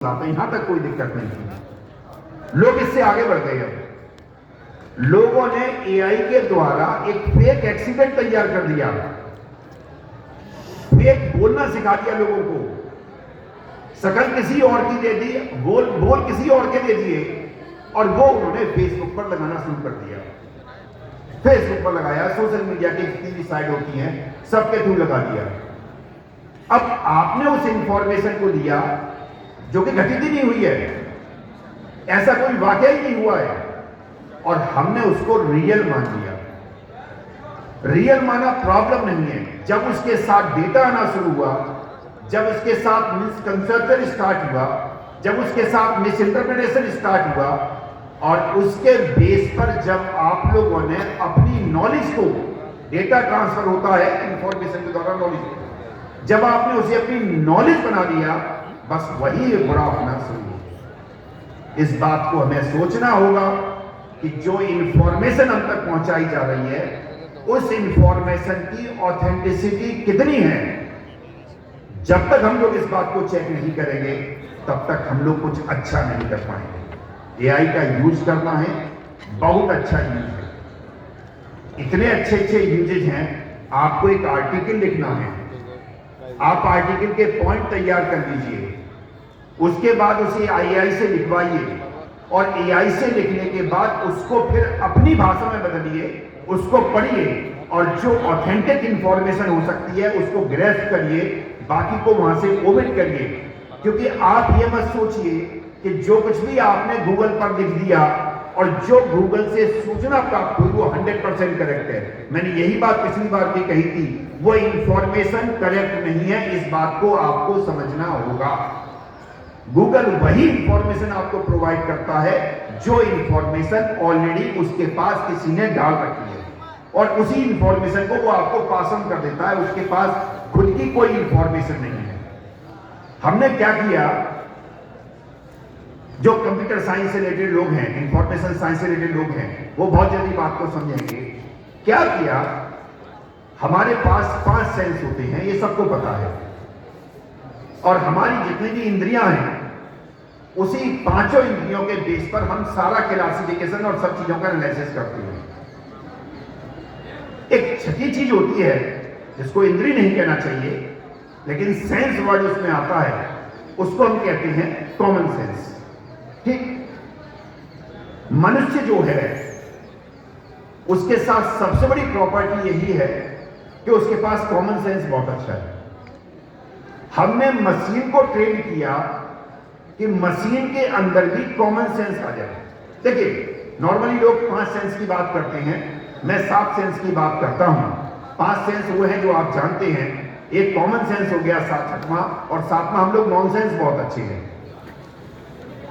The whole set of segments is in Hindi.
यहां तक कोई दिक्कत नहीं थी। लोग इससे आगे बढ़ गए। अब लोगों ने एआई के द्वारा एक फेक एक्सीडेंट तैयार कर दिया, फेक बोलना सिखा दिया लोगों को। शकल किसी और की दे दी, बोल किसी और के दे दिए, और वो उन्होंने फेसबुक पर लगाना शुरू कर दिया। फेसबुक पर लगाया, सोशल मीडिया की जितनी भी साइट होती हैं सबके थ्रू लगा दिया। अब आपने उस इंफॉर्मेशन को दिया जो कि घटित ही नहीं हुई है, ऐसा कोई वाकया ही नहीं हुआ है, और हमने उसको रियल मान लिया। रियल माना प्रॉब्लम नहीं है। जब उसके साथ डेटा आना शुरू हुआ, जब उसके साथ मिसकंसेप्शन स्टार्ट हुआ, जब उसके साथ मिस इंटरप्रिटेशन स्टार्ट हुआ, और उसके बेस पर जब आप लोगों ने अपनी नॉलेज को, डेटा ट्रांसफर होता है इंफॉर्मेशन के द्वारा नॉलेज, जब आपने उसे अपनी नॉलेज बना दिया, बस वही बुरा होना शुरू हो। इस बात को हमें सोचना होगा कि जो इंफॉर्मेशन हम तक पहुंचाई जा रही है, उस इंफॉर्मेशन की ऑथेंटिसिटी कितनी है। जब तक हम लोग इस बात को चेक नहीं करेंगे, तब तक हम लोग कुछ अच्छा नहीं कर पाएंगे। एआई का यूज करना है, बहुत अच्छा यूज है, इतने अच्छे अच्छे यूजेज हैं। आपको एक आर्टिकल लिखना है, आप आर्टिकल के पॉइंट तैयार कर लीजिए, उसके बाद उसे एआई से लिखवाइए, और एआई से लिखने के बाद उसको फिर अपनी भाषा में बदलिए, उसको पढ़िए, और जो ऑथेंटिक इंफॉर्मेशन हो सकती है उसको ग्रैस्प करिए, बाकी को वहां से ओमिट करिए। क्योंकि आप ये मत सोचिए कि जो कुछ भी आपने गूगल पर लिख दिया और जो गूगल से सूचना प्राप्त हुई वो 100% करेक्ट है। मैंने यही बात पिछली बार भी कही थी, वो इंफॉर्मेशन करेक्ट नहीं है। इस बात को आपको समझना होगा। गूगल वही इंफॉर्मेशन आपको प्रोवाइड करता है जो इंफॉर्मेशन ऑलरेडी उसके पास किसी ने डाल रखी है, और उसी इंफॉर्मेशन को वो आपको पास ऑन कर देता है। उसके पास खुद की कोई इंफॉर्मेशन नहीं है। हमने क्या किया, जो कंप्यूटर साइंस से रिलेटेड लोग हैं, इंफॉर्मेशन साइंस से रिलेटेड लोग हैं, वो बहुत जल्दी बात को समझेंगे। क्या किया, हमारे पास 5 सेंस होते हैं, ये सबको पता है, और हमारी जितनी भी इंद्रियां हैं उसी 5 इंद्रियों के बेस पर हम सारा क्लासिफिकेशन और सब चीजों का एनालिसिस करते हैं। एक छठी चीज होती है जिसको इंद्रिय नहीं कहना चाहिए, लेकिन सेंस वर्ड उसमें आता है, उसको हम कहते हैं कॉमन सेंस। ठीक, मनुष्य जो है उसके साथ सबसे बड़ी प्रॉपर्टी यही है कि उसके पास कॉमन सेंस बहुत अच्छा है। हमने मशीन को ट्रेन किया कि मशीन के अंदर भी कॉमन सेंस आ जाए। देखिए, नॉर्मली लोग 5 सेंस की बात करते हैं, मैं 7 सेंस की बात करता हूं। 5 सेंस वो है जो आप जानते हैं, एक कॉमन सेंस हो गया 7वां, और 7वां हम लोग नॉन सेंस बहुत अच्छे हैं।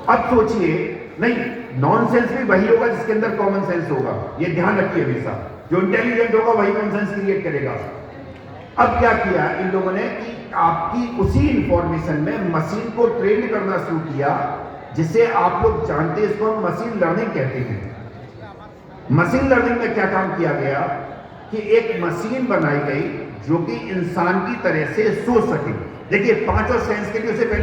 अब सोचिए, नहीं, नॉन सेंस भी वही होगा जिसके अंदर कॉमन सेंस होगा, ये ध्यान रखिए हमेशा। जो इंटेलिजेंट होगा वही कॉमन सेंस क्रिएट करेगा। अब क्या किया इन लोगों ने कि आपकी उसी इंफॉर्मेशन में मशीन को ट्रेन करना शुरू किया, जिसे आप लोग जानते हैं, इसको हम मशीन लर्निंग कहते हैं। मशीन लर्निंग में क्या काम किया गया कि एक मशीन बनाई गई जो कि इंसान की तरह से सोच सके। देखिए, 5 सेंस के लिए उसे पहले